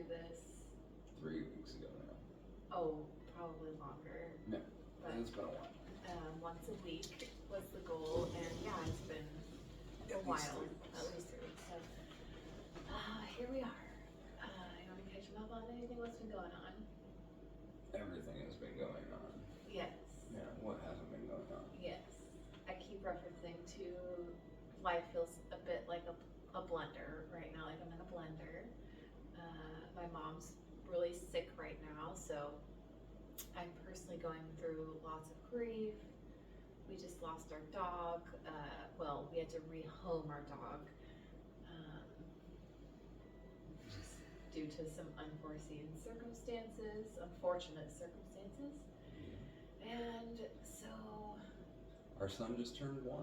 this? 3 weeks ago now. Oh, probably longer. No, But it's been a while. once a week was the goal, and yeah, it's been a while, at least 3 weeks. So here we are. You want to catch them up on anything? What's been going on? Everything has been going on. Yes. Yeah, what hasn't been going on? Yes. I keep referencing to life feels a bit like a blender right now, like I'm in a blender. My mom's really sick right now, so I'm personally going through lots of grief. We just lost our dog. Well, we had to rehome our dog just due to some unforeseen circumstances, unfortunate circumstances. And so Our son just turned 1.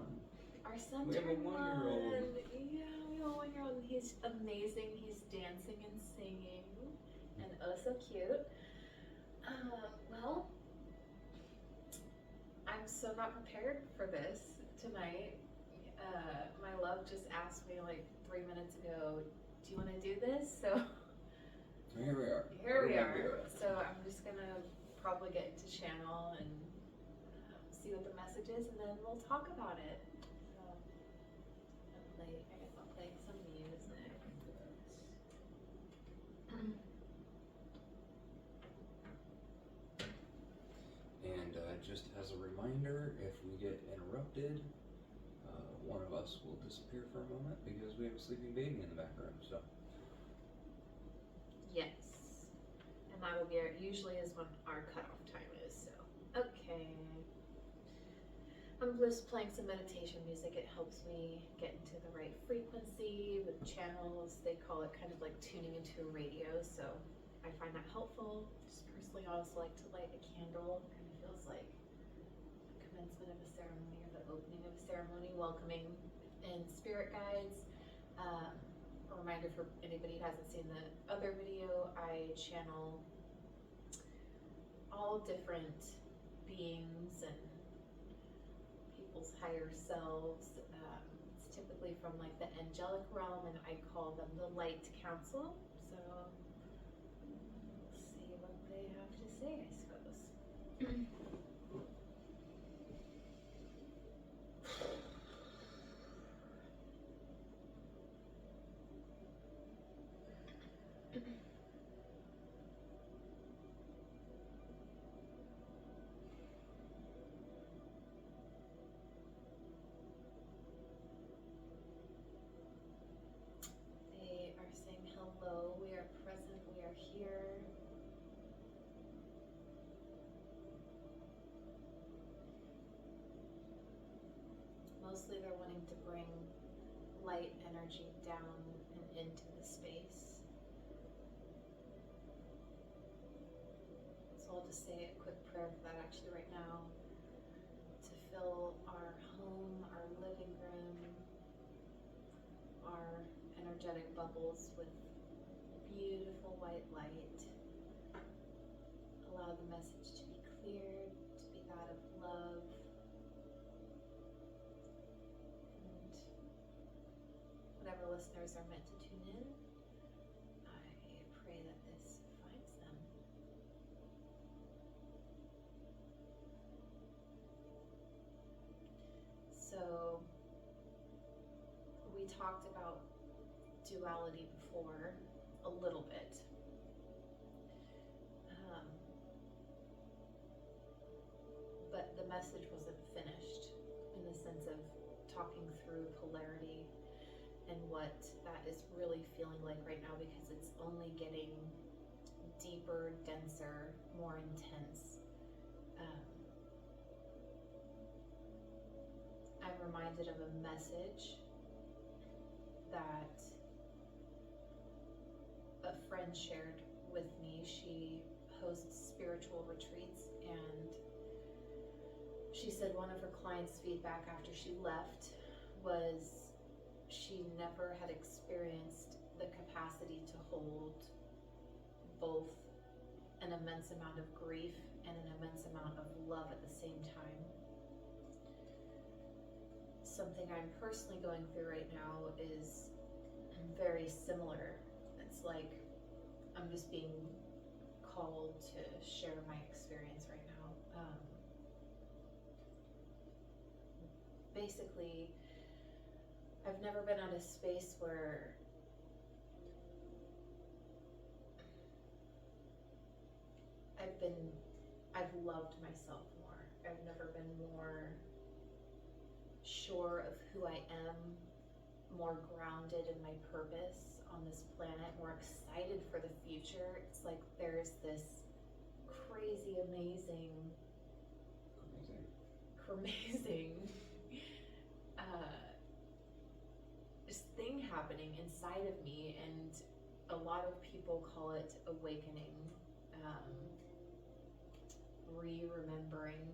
our son We have a turned 1-year-old. Yeah, we have a 1-year-old. He's amazing. He's dancing and singing, and oh so cute. Well, I'm so not prepared for this tonight. My love just asked me like 3 minutes ago, "Do you want to do this?" So Here we are. here we We're gonna are. do it. So I'm just gonna probably get into channel and see what the message is, and then we'll talk about it. So I guess I'll play some music. And just as a reminder, if we get interrupted, one of us will disappear for a moment because we have a sleeping baby in the back room. So Yes, and that will be usually is when our cutoff time is. So okay. I'm just playing some meditation music. It helps me get into the right frequency with channels. They call it kind of like tuning into a radio. So I find that helpful. Just personally, I also like to light a candle. Kind of feels like the commencement of a ceremony or the opening of a ceremony, welcoming in spirit guides. A reminder for anybody who hasn't seen the other video, I channel all different beings and people's higher selves. It's typically from like the angelic realm, and I call them the light council. So we'll see what they have to say, I suppose. They are saying hello, we are present, we are here. Mostly they're wanting to bring light energy down and into the space. So I'll just say a quick prayer for that actually right now, to fill our home, our living room, our energetic bubbles with beautiful white light. Allow the message to be cleared, to be that of love. And whatever listeners are meant to tune in, I pray that this finds them. So we talked about duality before a little bit. But the message wasn't finished in the sense of talking through polarity and what that is really feeling like right now, because it's only getting deeper, denser, more intense. I'm reminded of a message that a friend shared with me. She hosts spiritual retreats, and she said one of her clients' feedback after she left was she never had experienced the capacity to hold both an immense amount of grief and an immense amount of love at the same time. Something I'm personally going through right now is very similar. It's like I'm just being called to share my experience right now. Basically, I've never been at a space where I've loved myself more. I've never been more sure of who I am, more grounded in my purpose on this planet, more excited for the future. It's like there's this crazy, amazing this thing happening inside of me, and a lot of people call it awakening, re-remembering,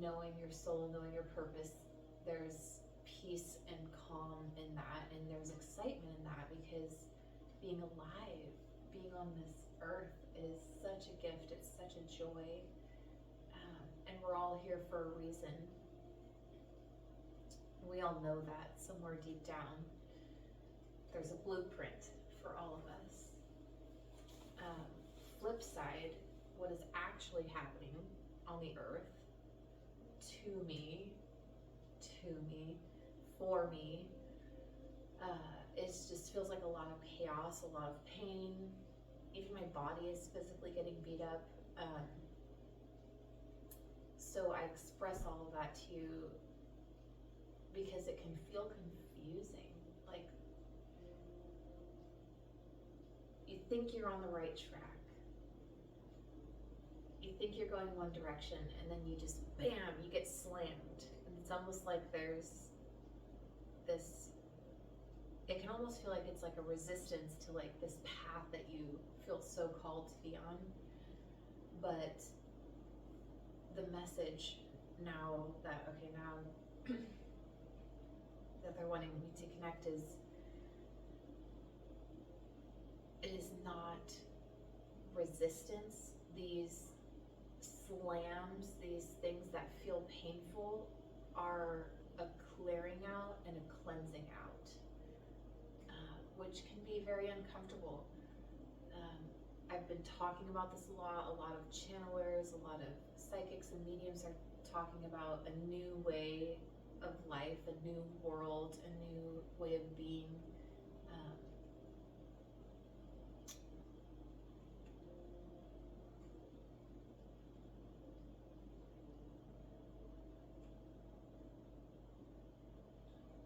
knowing your soul, knowing your purpose. There's peace and calm in that, and there's excitement in that, because being alive, being on this earth is such a gift, it's such a joy, and we're all here for a reason. We all know that somewhere deep down. There's a blueprint for all of us. Flip side, what is actually happening on the earth to me, for me, it just feels like a lot of chaos, a lot of pain. Even my body is physically getting beat up. So I express all of that to you because it can feel confusing. Like, you think you're on the right track. You think you're going one direction, and then you just, bam, you get slammed. And it's almost like there's this, it can almost feel like it's like a resistance to like this path that you feel so called to be on. But the message now that, okay, now that they're wanting me to connect is, it is not resistance. These slams, these things that feel painful, are a clearing out and a cleansing out, which can be very uncomfortable. I've been talking about this a lot of channelers, a lot of psychics and mediums are talking about a new way of life, a new world, a new way of being.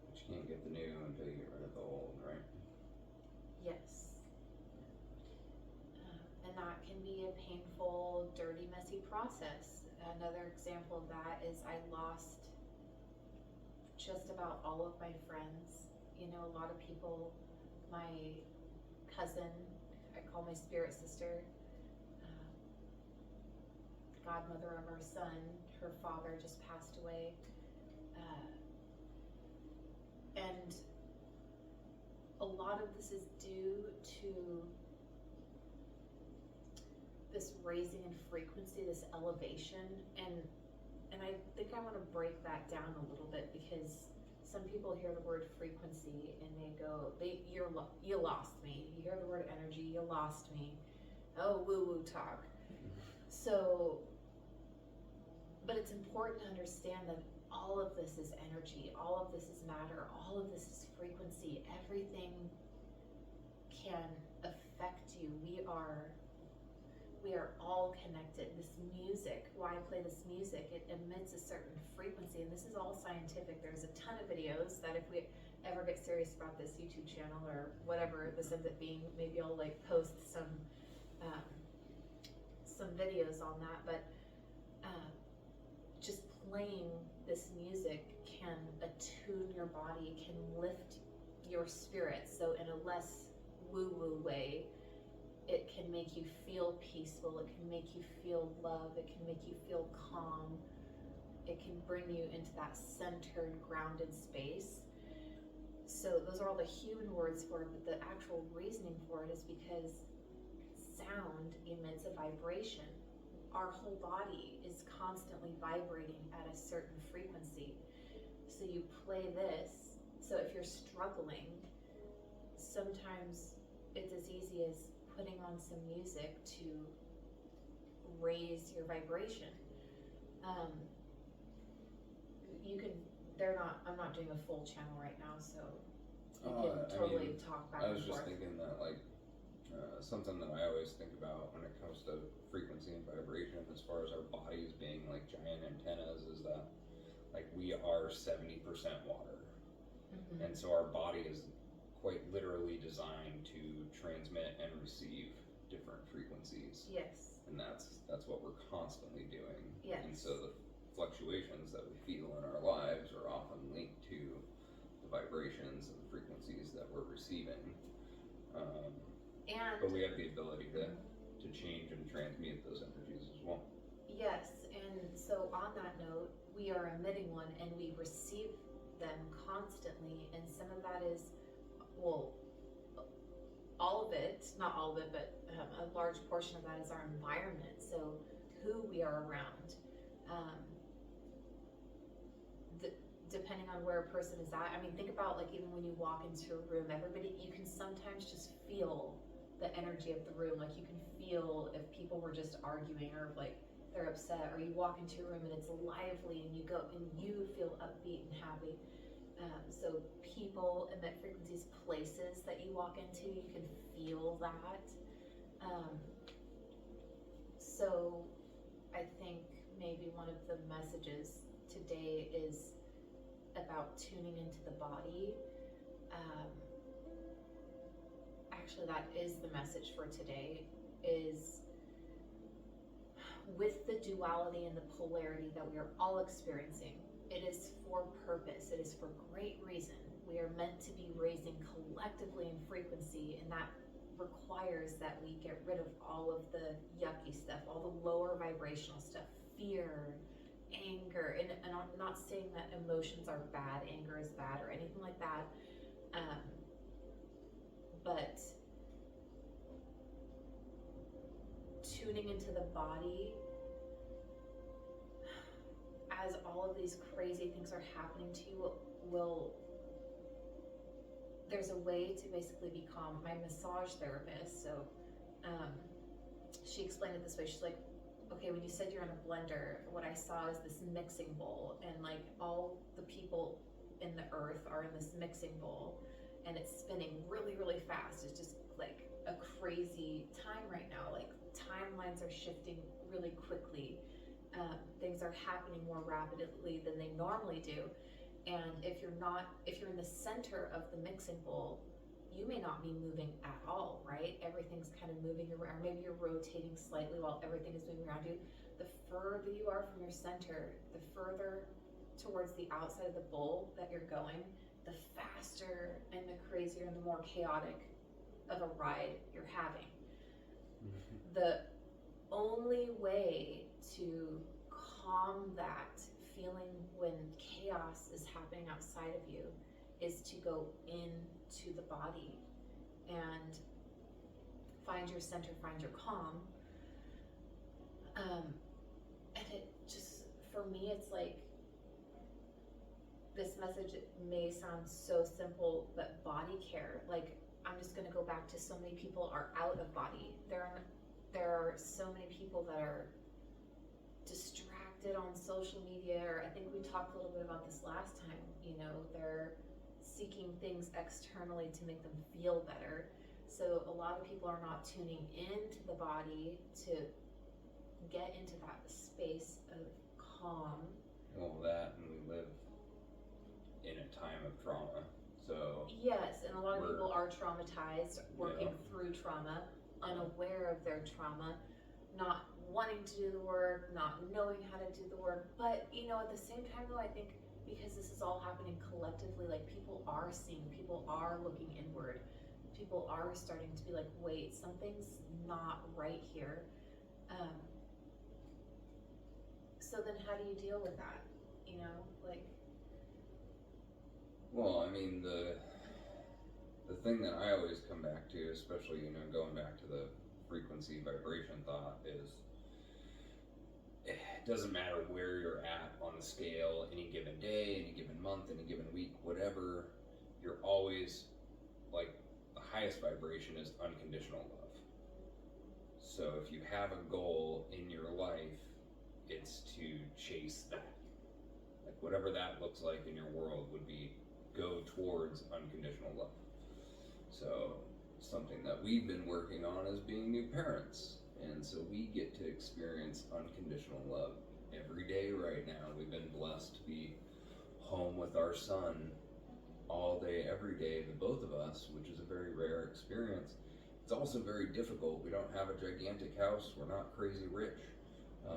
But you can't get the new until you get rid of the old, right? Yes. And that can be a painful, dirty, messy process. Another example of that is I lost just about all of my friends. You know, a lot of people, my cousin, I call my spirit sister, godmother of our son, her father just passed away. And a lot of this is due to this raising in frequency, this elevation, and I think I want to break that down a little bit, because some people hear the word frequency and they go, you lost me. You hear the word energy, you lost me. Oh, woo-woo talk. So, but it's important to understand that all of this is energy, all of this is matter, all of this is frequency. Everything can affect you. We are all connected. This music, why I play this music, it emits a certain frequency, and this is all scientific. There's a ton of videos that if we ever get serious about this YouTube channel or whatever this ends up being, maybe I'll like post some videos on that, but just playing this music can attune your body, can lift your spirit. So in a less woo-woo way, it can make you feel peaceful, it can make you feel love, it can make you feel calm, it can bring you into that centered, grounded space. So those are all the human words for it, but the actual reasoning for it is because sound emits a vibration. Our whole body is constantly vibrating at a certain frequency. So you play this, so if you're struggling, sometimes it's as easy as putting on some music to raise your vibration. You can, I'm not doing a full channel right now, so you can totally talk back I and was just forth. thinking that, like, something that I always think about when it comes to frequency and vibration, as far as our bodies being like giant antennas, is that, like, we are 70% water. Mhm. And so our body is quite literally designed to transmit and receive different frequencies. Yes. And that's what we're constantly doing. Yes. And so the fluctuations that we feel in our lives are often linked to the vibrations and the frequencies that we're receiving. But we have the ability to change and transmute those energies as well. Yes, and so on that note, we are emitting one and we receive them constantly, and some of that is, well, all of it, not all of it, but a large portion of that is our environment, so who we are around. Depending on where a person is at, I mean, think about, like, even when you walk into a room, everybody, you can sometimes just feel the energy of the room. Like, you can feel if people were just arguing, or like they're upset, or you walk into a room and it's lively and you go and you feel upbeat and happy. So people emit frequencies, places that you walk into, you can feel that. So I think maybe one of the messages today is about tuning into the body. Actually, that is the message for today, is with the duality and the polarity that we are all experiencing, it is for purpose, it is for great reason. We are meant to be raising collectively in frequency, and that requires that we get rid of all of the yucky stuff, all the lower vibrational stuff, fear, anger, and I'm not saying that emotions are bad, anger is bad, or anything like that, but tuning into the body as all of these crazy things are happening to you there's a way to basically be calm. My massage therapist, so she explained it this way. She's like, okay, when you said you're in a blender, what I saw is this mixing bowl, and like all the people in the earth are in this mixing bowl, and it's spinning really, really fast. It's just like a crazy time right now. Like, timelines are shifting really quickly. Things are happening more rapidly than they normally do. And if you're in the center of the mixing bowl, you may not be moving at all, right? Everything's kind of moving around. Maybe you're rotating slightly while everything is moving around you. The further you are from your center, the further towards the outside of the bowl that you're going, the faster and the crazier and the more chaotic of a ride you're having. The only way to calm that feeling when chaos is happening outside of you is to go into the body and find your center, find your calm. And it just, for me, it's like, this message may sound so simple, but body care, like, I'm just gonna go back to, so many people are out of body. There are so many people that are distracted on social media, or I think we talked a little bit about this last time, they're seeking things externally to make them feel better. So a lot of people are not tuning into the body to get into that space of calm. Well, that, and we live in a time of trauma, so yes, and a lot of people are traumatized, working through trauma, unaware of their trauma, not wanting to do the work, not knowing how to do the work. But at the same time, though, I think because this is all happening collectively, like, people are seeing, people are looking inward, people are starting to be like, wait, something's not right here. So then how do you deal with that? Well, I mean, the thing that I always come back to, especially, going back to the frequency vibration thought, is it doesn't matter where you're at on the scale, any given day, any given month, any given week, whatever, you're always, like, the highest vibration is unconditional love. So if you have a goal in your life, it's to chase that. Like whatever that looks like in your world would be go towards unconditional love. So something that we've been working on is being new parents. And so we get to experience unconditional love every day right now. We've been blessed to be home with our son all day, every day, the both of us, which is a very rare experience. It's also very difficult. We don't have a gigantic house. We're not crazy rich.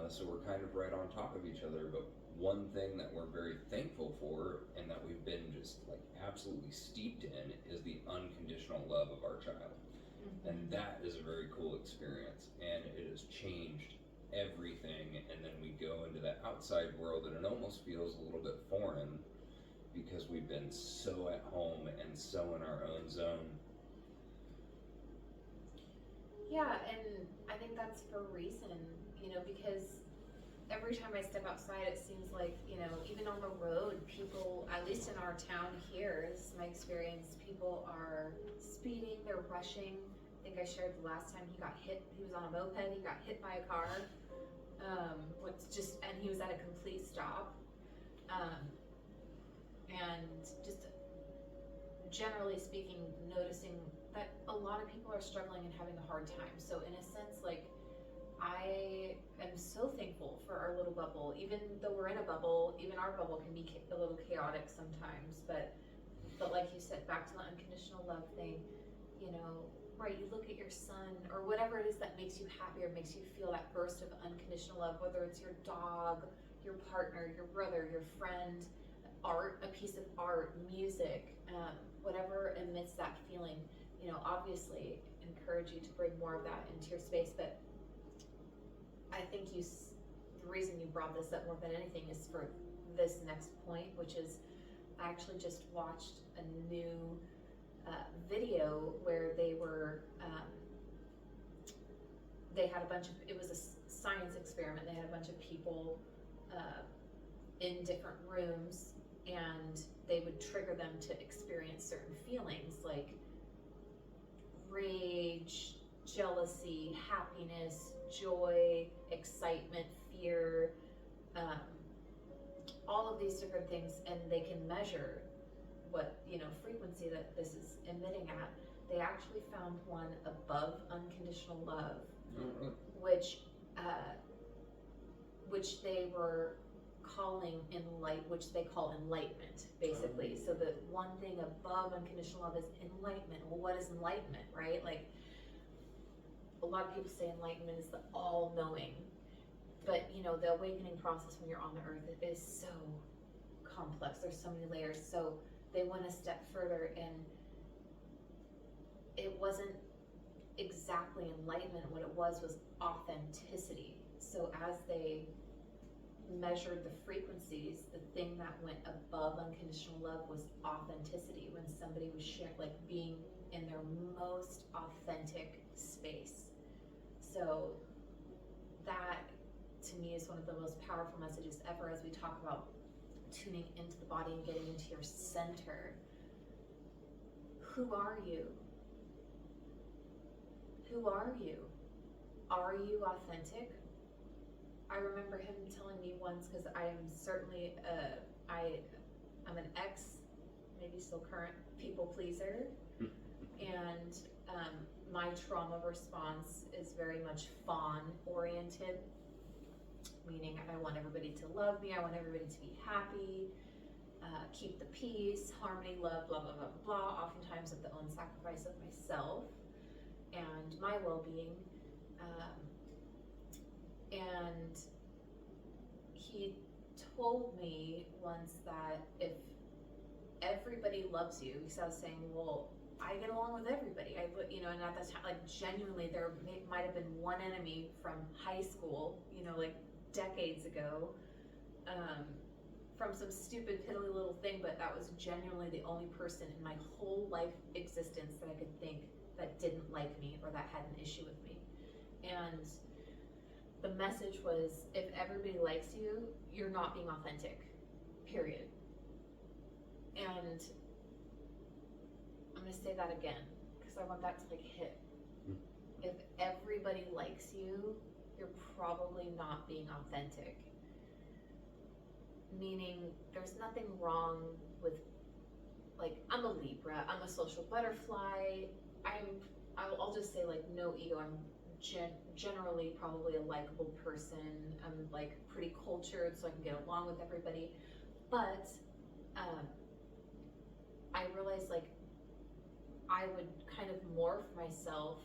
So we're kind of right on top of each other. But one thing that we're very thankful for and that we've been just like absolutely steeped in is the unconditional love of our child. And that is a very cool experience, and it has changed everything. And then we go into the outside world and it almost feels a little bit foreign because we've been so at home and so in our own zone. Yeah, and I think that's for a reason, because every time I step outside, it seems like, even on the road, people, at least in our town here, this is my experience, people are speeding, they're rushing. I think I shared the last time he got hit, he was on a moped, he got hit by a car, and he was at a complete stop. And just generally speaking, noticing that a lot of people are struggling and having a hard time. So in a sense, like, I am so thankful for our little bubble. Even though we're in a bubble, even our bubble can be a little chaotic sometimes. But like you said, back to the unconditional love thing, right, you look at your son or whatever it is that makes you happy or makes you feel that burst of unconditional love, whether it's your dog, your partner, your brother, your friend, art, a piece of art, music, whatever emits that feeling, obviously encourage you to bring more of that into your space. But I think the reason you brought this up more than anything is for this next point, which is I actually just watched a new video where they were, they had it was a science experiment. They had a bunch of people in different rooms, and they would trigger them to experience certain feelings like rage, jealousy, happiness, joy, excitement, fear, all of these different things, and they can measure what frequency that this is emitting at. They actually found one above unconditional love, which they were calling which they call enlightenment, basically. So the one thing above unconditional love is enlightenment. Well, what is enlightenment, right? Like, a lot of people say enlightenment is the all-knowing, but the awakening process when you're on the earth is so complex. There's so many layers. So they went a step further, and it wasn't exactly enlightenment. What it was authenticity. So as they measured the frequencies, the thing that went above unconditional love was authenticity. When somebody was being in their most authentic space. So that, to me, is one of the most powerful messages ever as we talk about tuning into the body and getting into your center. Who are you? Who are you? Are you authentic? I remember him telling me once, because I am certainly I'm an ex, maybe still current, people pleaser, and my trauma response is very much fawn oriented, meaning I want everybody to love me, I want everybody to be happy, keep the peace, harmony, love, blah, blah, blah, blah, blah, oftentimes at the own sacrifice of myself and my well-being. And he told me once that if everybody loves you, because I was saying, well, I get along with everybody. And at that time, genuinely, there might have been one enemy from high school, decades ago, from some stupid, piddly little thing, but that was genuinely the only person in my whole life existence that I could think that didn't like me or that had an issue with me. And the message was, if everybody likes you, you're not being authentic, period. And I'm going to say that again, because I want that to like hit. Hmm. If everybody likes you, you're probably not being authentic. Meaning, there's nothing wrong with, like, I'm a Libra, I'm a social butterfly, I'll just say, like, no ego, I'm generally probably a likable person, I'm, like, pretty cultured, so I can get along with everybody, but, I realized, like, I would kind of morph myself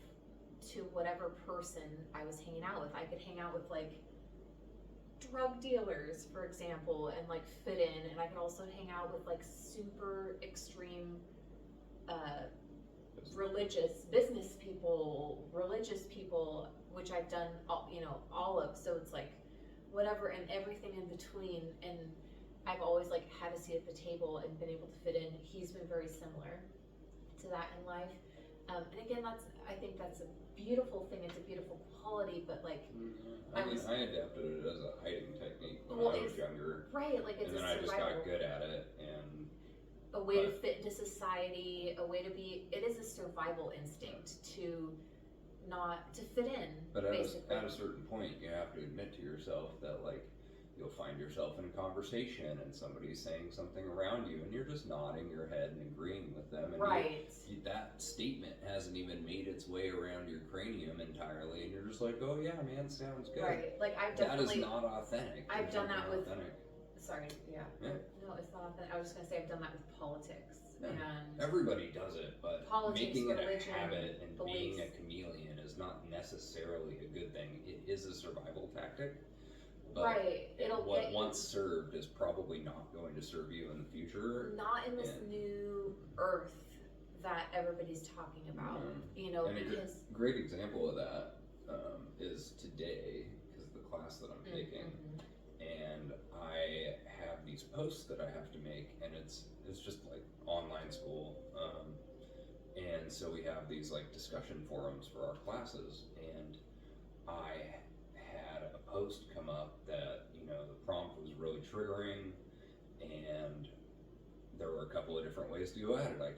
to whatever person I was hanging out with. I could hang out with, like, drug dealers, for example, and like fit in, and I could also hang out with like super extreme religious people, which I've done all of, so it's like whatever and everything in between, and I've always like had a seat at the table and been able to fit in. He's been very similar to that in life, and again, I think that's a beautiful thing. It's a beautiful quality, but like I adapted it as a hiding technique when I was younger. Right, like it's and then I just got good at it, and a way to fit into society, a way to be. It is a survival instinct to fit in. But at a certain point, you have to admit to yourself that like you'll find yourself in a conversation and somebody's saying something around you, and you're just nodding your head and agreeing with them. And right. That statement hasn't even made its way around your cranium entirely, and you're just like, oh yeah, man, sounds good. Right. Like I've definitely. That is not authentic. I've done that with. Authentic. Sorry. Yeah. No, it's not authentic. I was just gonna say I've done that with politics. Yeah. And everybody does it, but politics, making it religion, a habit and beliefs. being a chameleon is not necessarily a good thing. It is a survival tactic. But right. what once served is probably not going to serve you in the future. Not in this new earth that everybody's talking about. And because a great example of that is today, because the class that I'm taking, and I have these posts that I have to make, and it's just like online school, and so we have these like discussion forums for our classes, and I had a post come up that the prompt was really triggering, and there were a couple of different ways to go at it. I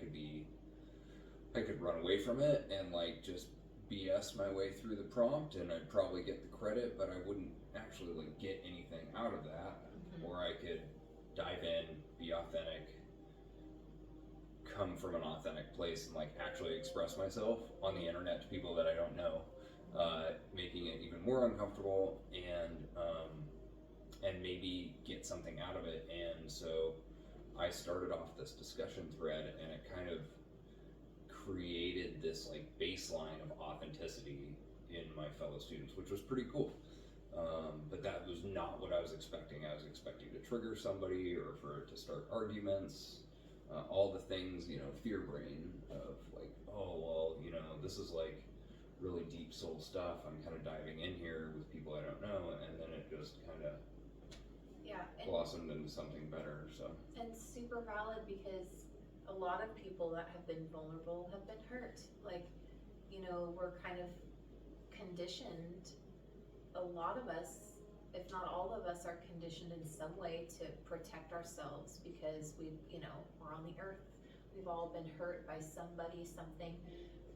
could run away from it and like just BS my way through the prompt, and I'd probably get the credit, but I wouldn't actually like get anything out of that. Or I could dive in, be authentic, come from an authentic place, and like actually express myself on the internet to people that I don't know, making it even more uncomfortable, and maybe get something out of it. And so I started off this discussion thread, and it kind of created this like baseline of authenticity in my fellow students, which was pretty cool. But that was not what I was expecting. I was expecting to trigger somebody or for it to start arguments, all the things, fear brain of like, oh, well, this is like really deep soul stuff. I'm kind of diving in here with people I don't know, and then it just kind of blossomed into something better. So. And super valid, because a lot of people that have been vulnerable have been hurt. Like, we're kind of conditioned. A lot of us, if not all of us, are conditioned in some way to protect ourselves because we're on the earth. We've all been hurt by somebody, something.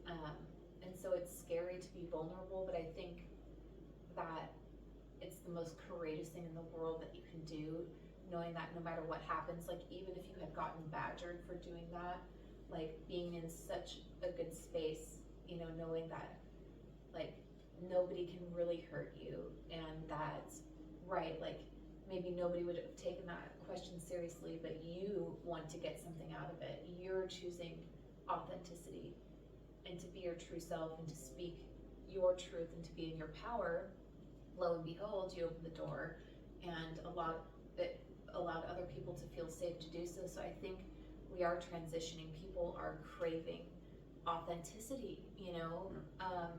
And so it's scary to be vulnerable, but I think that it's the most courageous thing in the world that you can do, knowing that no matter what happens, like even if you had gotten badgered for doing that, like being in such a good space, knowing that like nobody can really hurt you, and that's right, like maybe nobody would have taken that question seriously, but you want to get something out of it. You're choosing authenticity and to be your true self and to speak your truth and to be in your power. Lo and behold, you open the door and it allowed other people to feel safe to do so. So I think we are transitioning. People are craving authenticity,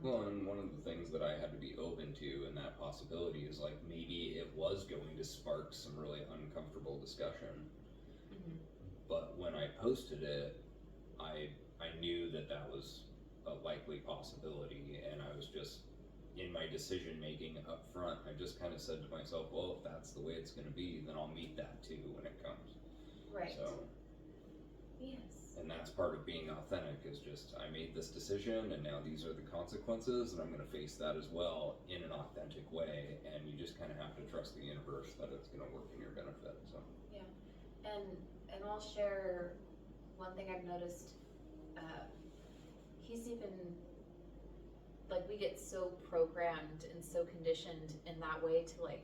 Well, and one of the things that I had to be open to in that possibility is like maybe it was going to spark some really uncomfortable discussion. But when I posted it, I knew that was a likely possibility, and I was just in my decision making up front, I just kind of said to myself, well, if that's the way it's going to be, then I'll meet that too when it comes. Right. So. Yes. And that's part of being authentic, is just, I made this decision and now these are the consequences and I'm going to face that as well in an authentic way. And you just kind of have to trust the universe that it's going to work in your benefit. So And I'll share one thing I've noticed. He's even, like, we get so programmed and so conditioned in that way to, like,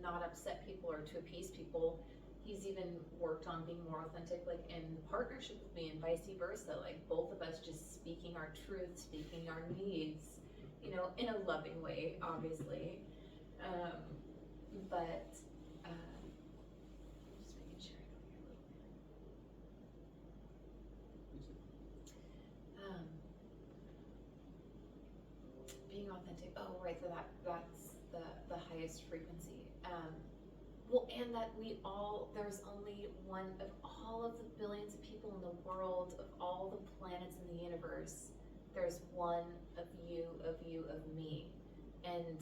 not upset people or to appease people. He's even worked on being more authentic, like, in partnership with me, and vice versa. Like, both of us just speaking our truth, speaking our needs, you know, in a loving way, obviously. But just making sure I don't hear being authentic. Oh, right. So that's the highest frequency. Well, and that there's only one of all of the billions of people in the world, of all the planets in the universe, there's one of you, of me. And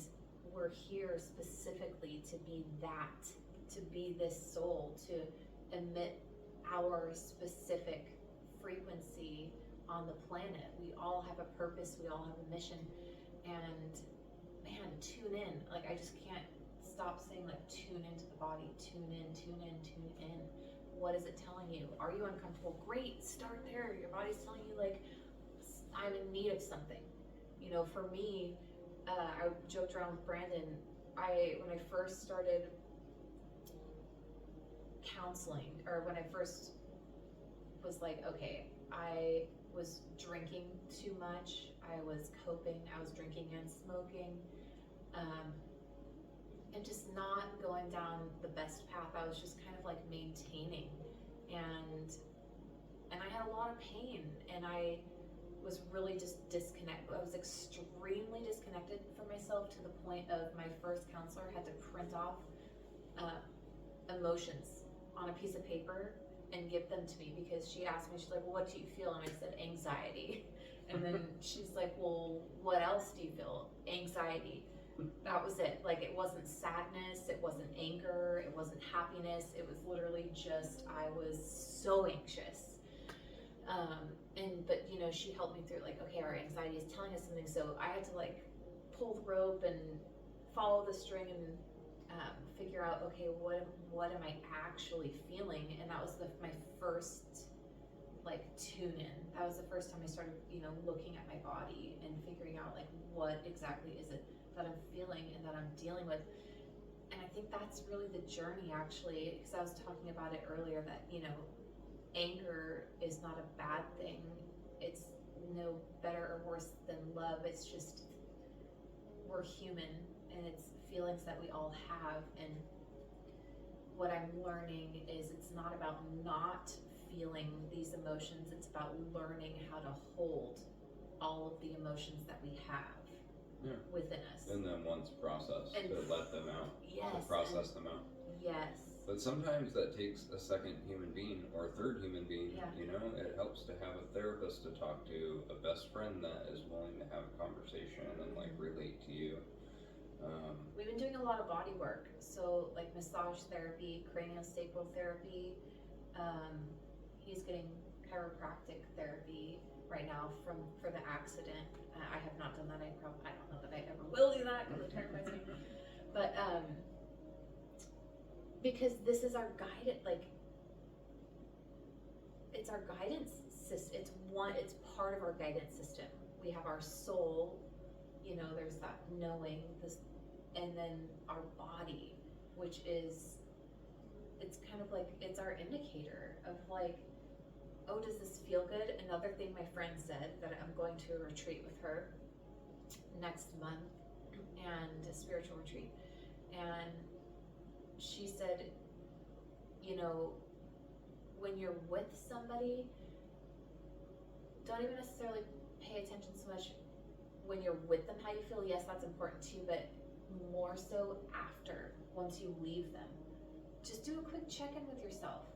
we're here specifically to be that, to be this soul, to emit our specific frequency on the planet. We all have a purpose, we all have a mission, and man, tune in. Like, I just can't stop saying, like, tune into the body, tune in. What is it telling you? Are you uncomfortable? Great, start there. Your body's telling you, like, I'm in need of something. You know, for me, I joked around with Brandon, when I first started counseling, or when I first was like, okay, I was drinking too much, I was coping, I was drinking and smoking, and just not going down the best path. I was just kind of like maintaining, and I had a lot of pain, and I was really just disconnected. I was extremely disconnected from myself, to the point of my first counselor had to print off emotions on a piece of paper and give them to me, because she asked me, she's like, well, what do you feel? And I said, anxiety. And then she's like, well, what else do you feel? Anxiety. That was it. Like, it wasn't sadness, it wasn't anger, it wasn't happiness. It was literally just, I was so anxious. But you know, she helped me through, like, okay, our anxiety is telling us something. So I had to, like, pull the rope and follow the string and figure out, okay, what am I actually feeling? And that was my first, like, tune in. That was the first time I started, you know, looking at my body and figuring out, like, what exactly is it that I'm feeling and that I'm dealing with. And I think that's really the journey, actually, because I was talking about it earlier, that, you know, anger is not a bad thing. It's no better or worse than love. It's just, we're human, and it's feelings that we all have. And what I'm learning is, it's not about not feeling these emotions, it's about learning how to hold all of the emotions that we have within us. And then once processed, to let them out, yes, to process them out. Yes. But sometimes that takes a second human being or a third human being. Yeah. You know, it helps to have a therapist to talk to, a best friend that is willing to have a conversation and, like, relate to you. We've been doing a lot of body work, so, like, massage therapy, craniosacral therapy. He's getting chiropractic therapy right now for the accident. I have not done that. I don't know that I ever will do that, because it terrifies me. But because this is our guidance, like, it's our guidance system. It's part of our guidance system. We have our soul, you know, there's that knowing, this, and then our body, which is, it's kind of like, it's our indicator of, like, oh, does this feel good? Another thing my friend said, that I'm going to a retreat with her next month, and a spiritual retreat, and she said, you know, when you're with somebody, don't even necessarily pay attention so much when you're with them how you feel. Yes, that's important too, but more so after, once you leave them. Just do a quick check-in with yourself.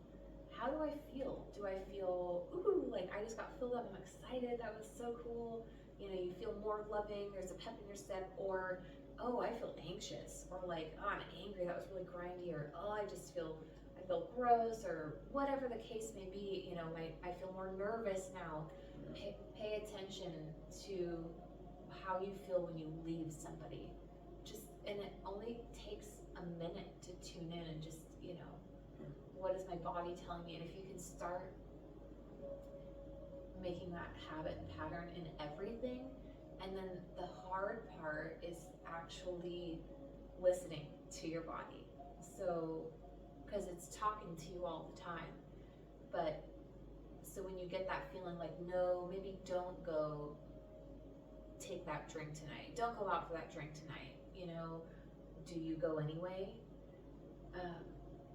How do I feel? Do I feel, ooh, like, I just got filled up, I'm excited, that was so cool. You know, you feel more loving, there's a pep in your step, or, oh, I feel anxious, or, like, oh, I'm angry, that was really grindy, or, oh, I'd feel gross or whatever the case may be. You know, I feel more nervous now. Pay attention to how you feel when you leave somebody. And it only takes a minute to tune in and just, you know, what is my body telling me? And if you can start making that habit and pattern in everything, and then the hard part is actually listening to your body. So, because it's talking to you all the time. But, so when you get that feeling like, no, maybe don't go take that drink tonight. Don't go out for that drink tonight. You know, do you go anyway?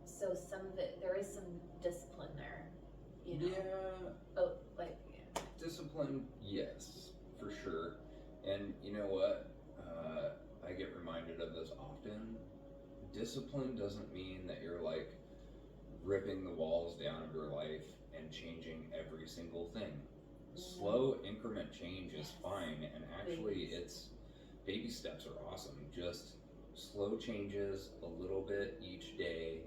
So some of it, there is some discipline there, you know? Yeah. Oh, like, yeah. Discipline, yes, for sure. And you know what? I get reminded of this often. Discipline doesn't mean that you're like ripping the walls down of your life and changing every single thing. Slow increment change is fine, and actually it's baby steps are awesome. Just slow changes, a little bit each day.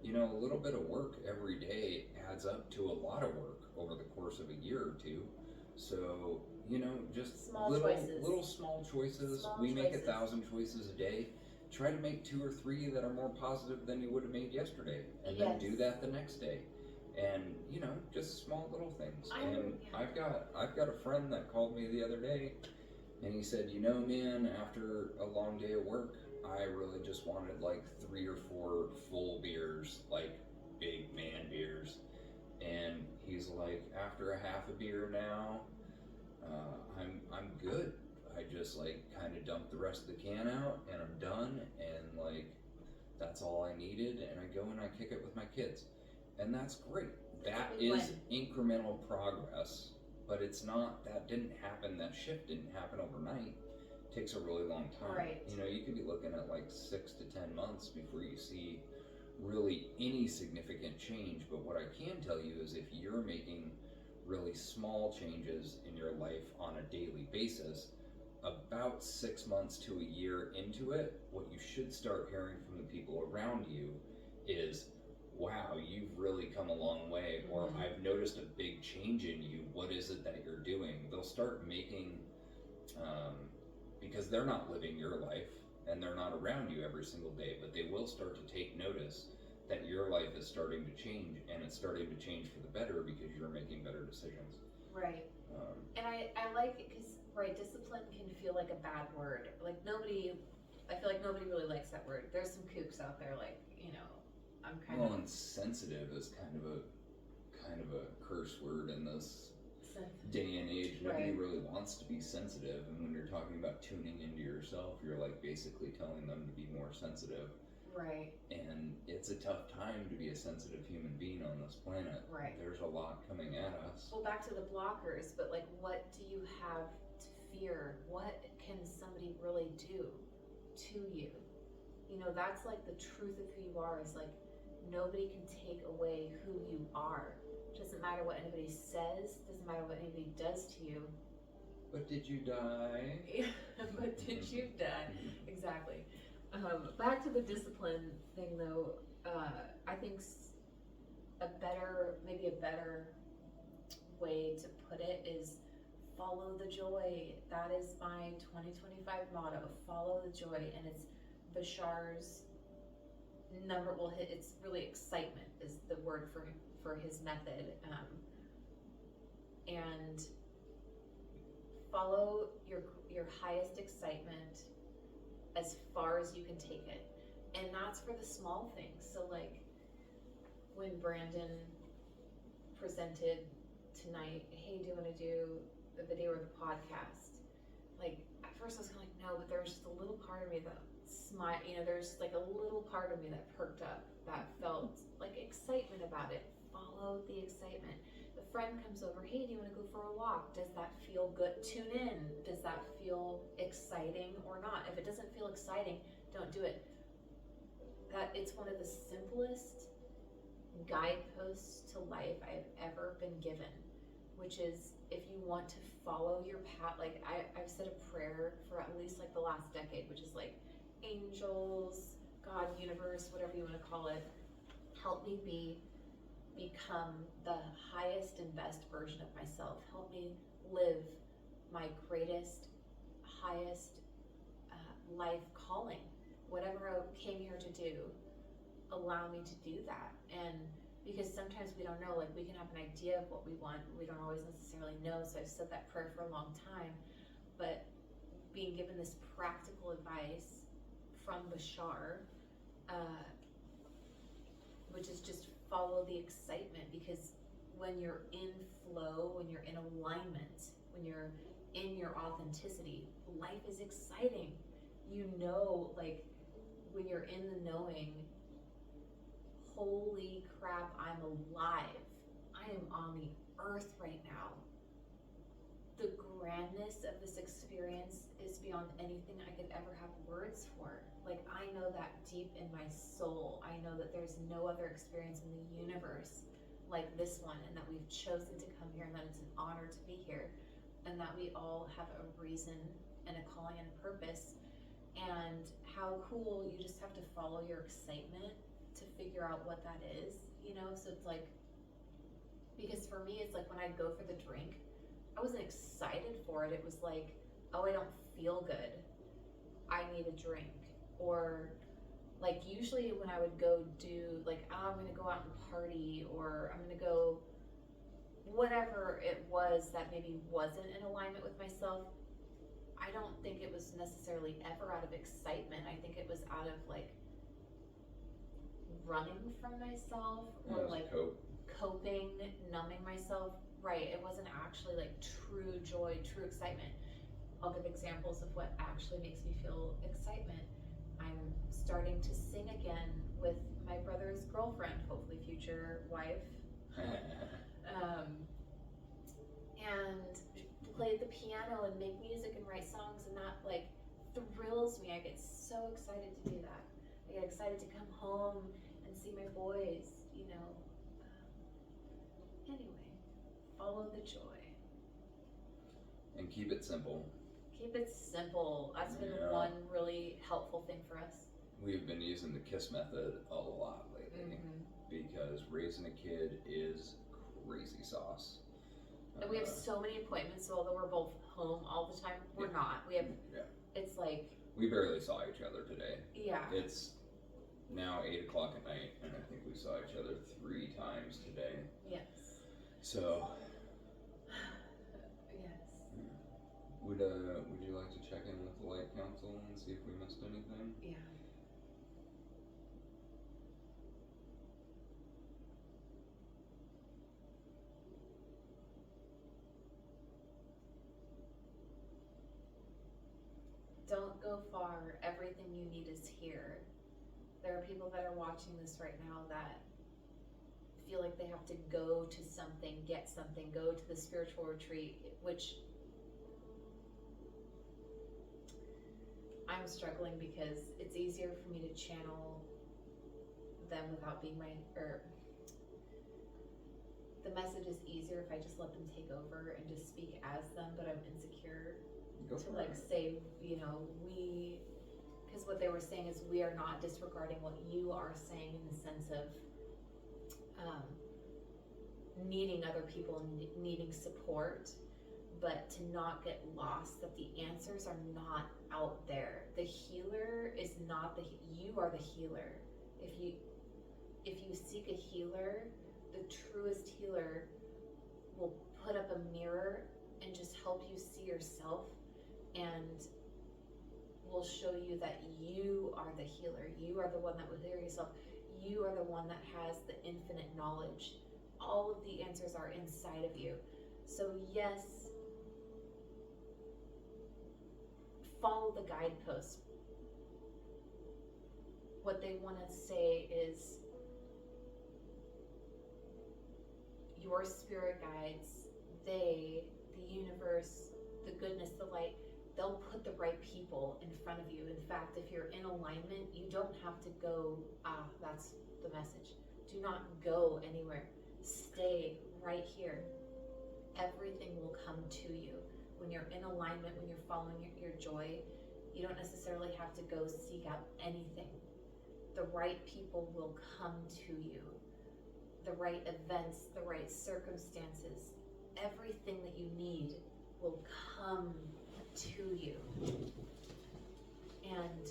You know, a little bit of work every day adds up to a lot of work over the course of a year or two. So, you know, just Small little choices. small choices. Small We make choices. 1,000 choices a day. Try to make 2 or 3 that are more positive than you would have made yesterday, and then do that the next day. And you know, just small little things. I've got a friend that called me the other day, and he said, you know, man, after a long day of work, I really just wanted like 3 or 4 full beers, like big man beers. And he's like, after a half a beer now, I'm good. I just like kind of dump the rest of the can out, and I'm done. And like, that's all I needed. And I go and I kick it with my kids, and that's great. That is incremental progress, but it's not. That didn't happen. That shift didn't happen overnight. It takes a really long time. Right. You know, you could be looking at like 6 to 10 months before you see really any significant change. But what I can tell you is if you're making really small changes in your life on a daily basis, about 6 months to a year into it, what you should start hearing from the people around you is, wow, you've really come a long way, or I've noticed a big change in you. What is it that you're doing? They'll start making, because they're not living your life and they're not around you every single day, but they will start to take notice that your life is starting to change, and it's starting to change for the better because you're making better decisions. Right. And I like it because, right, discipline can feel like a bad word. Like I feel like nobody really likes that word. There's some kooks out there, like, you know, I'm kind of. Well, and sensitive is kind of a curse word in this day and age. Nobody really wants to be sensitive, and when you're talking about tuning into yourself, you're like basically telling them to be more sensitive. Right. And it's a tough time to be a sensitive human being on this planet. Right. There's a lot coming at us. Well, back to the blockers, but like, what do you have to fear? What can somebody really do to you? You know, that's like the truth of who you are, is like, nobody can take away who you are. It doesn't matter what anybody says, doesn't matter what anybody does to you. But did you die? But did you die? Exactly. Back to the discipline thing though, I think maybe a better way to put it is follow the joy. That is my 2025 motto, follow the joy. And it's Bashar's number, well, it's really excitement is the word for his method. And follow your highest excitement as far as you can take it. And that's for the small things. So like when Brandon presented tonight, hey, do you want to do the video or the podcast? Like at first I was kind of like, no, but there's just a little part of me that smile, you know, there's like a little part of me that perked up, that felt like excitement about it. Follow the excitement. The friend comes over, hey, do you want to go for a walk? Does that feel good? Tune in. Does that feel exciting or not? If it doesn't feel exciting, don't do it. That it's one of the simplest guideposts to life I've ever been given, which is if you want to follow your path, like I've said a prayer for at least like the last decade, which is like angels, God, universe, whatever you want to call it, Help me become the highest and best version of myself. Help me live my greatest, highest life calling. Whatever I came here to do, allow me to do that. And because sometimes we don't know, like we can have an idea of what we want, we don't always necessarily know. So I've said that prayer for a long time, but being given this practical advice from Bashar, which is just follow the excitement, because when you're in flow, when you're in alignment, when you're in your authenticity, life is exciting. You know, like when you're in the knowing, holy crap, I'm alive. I am on the earth right now. The grandness of this experience is beyond anything I could ever have words for. Like, I know that deep in my soul. I know that there's no other experience in the universe like this one, and that we've chosen to come here, and that it's an honor to be here, and that we all have a reason and a calling and a purpose. And how cool, you just have to follow your excitement to figure out what that is, you know? So it's like, because for me, it's like when I go for the drink, I wasn't excited for it. It was like, oh, I don't feel good, I need a drink. Or like usually when I would go do like, oh, I'm gonna go out and party, or I'm gonna go whatever it was that maybe wasn't in alignment with myself, I don't think it was necessarily ever out of excitement. I think it was out of like running from myself, or like coping, numbing myself. Right, it wasn't actually like true joy, true excitement. I'll give examples of what actually makes me feel excitement. I'm starting to sing again with my brother's girlfriend, hopefully future wife, and play the piano and make music and write songs, and that like thrills me. I get so excited to do that. I get excited to come home and see my boys, you know. Anyway, follow the joy. And keep it simple. Keep it simple. That's been one really helpful thing for us. We've been using the KISS method a lot lately, because raising a kid is crazy sauce. And we have so many appointments, so although we're both home all the time, we're not. We have, it's like... We barely saw each other today. Yeah. It's now 8 o'clock at night, and I think we saw each other 3 times today. Yes. So... Yes. Would you like to check in with the Light Council and see if we missed anything? Yeah. Don't go far. Everything you need is here. There are people that are watching this right now that feel like they have to go to something, get something, go to the spiritual retreat, which I'm struggling because it's easier for me to channel them without being the message is easier if I just let them take over and just speak as them, but I'm insecure to like say, you know, because what they were saying is we are not disregarding what you are saying in the sense of needing other people and needing support, but to not get lost that the answers are not out there. The healer is not you are the healer. If you seek a healer, the truest healer will put up a mirror and just help you see yourself, and will show you that you are the healer. You are the one that will heal yourself. You are the one that has the infinite knowledge. All of the answers are inside of you. So yes, follow the guideposts. What they want to say is your spirit guides, the universe, the goodness, the light, they'll put the right people in front of you. In fact, if you're in alignment, you don't have to go, that's the message. Do not go anywhere. Stay right here. Everything will come to you. When you're in alignment, when you're following your joy, you don't necessarily have to go seek out anything. the right people will come to you. The right events, the right circumstances, everything that you need will come to you. And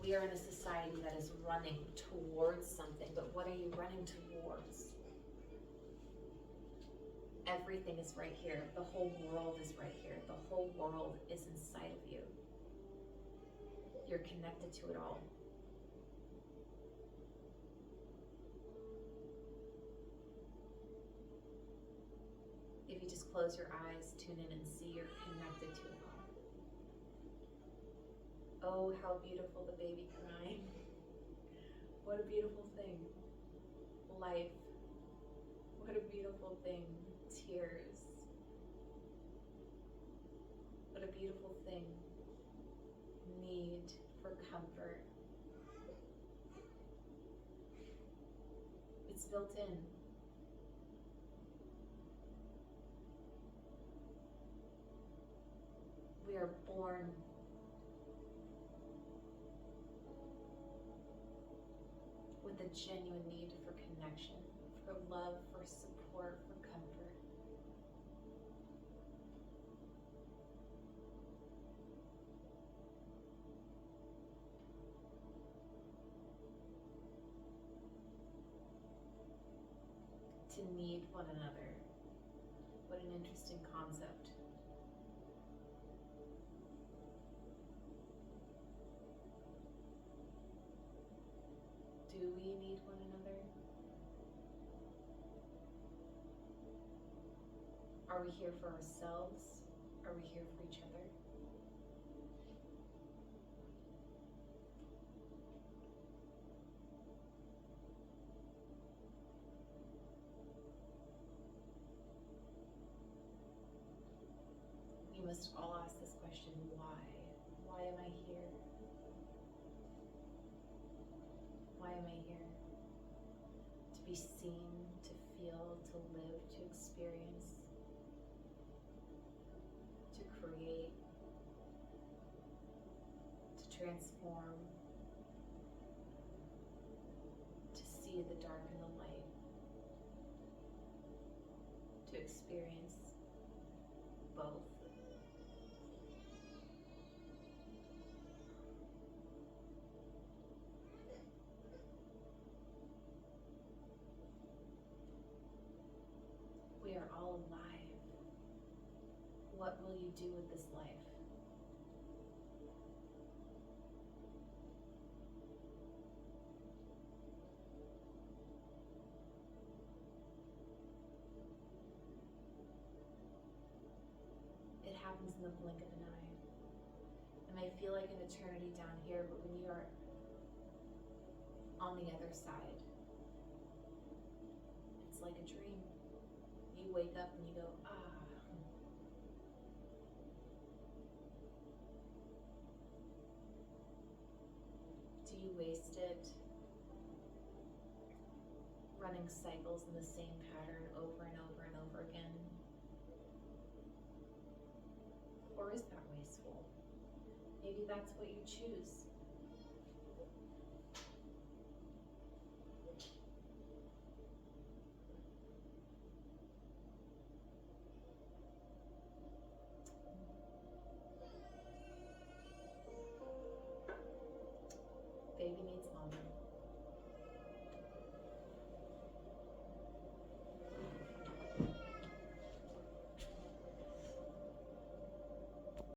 we are in a society that is running towards something, but what are you running towards? Everything is right here. The whole world is right here. The whole world is inside of you. You're connected to it all. If you just close your eyes, tune in and see you're connected to it all. Oh, how beautiful the baby crying. What a beautiful thing. Life. What a beautiful thing. Tears. What a beautiful thing. Need for comfort. It's built in. We are born with a genuine need for connection, for love, for support, for comfort. To need one another. What an interesting concept. Do we need one another? Are we here for ourselves? Are we here for each other? We must all ask this question, why? Why am I here? Why am I here? To be seen, to feel, to live, to experience, to create, to transform, to see the dark and the light, to experience both. We are all alive. What will you do with this life? It happens in the blink of an eye. It may feel like an eternity down here, but when you are on the other side, it's like a dream. You wake up and you go, ah. Do you waste it running cycles in the same pattern over and over and over again? Or is that wasteful? Maybe that's what you choose.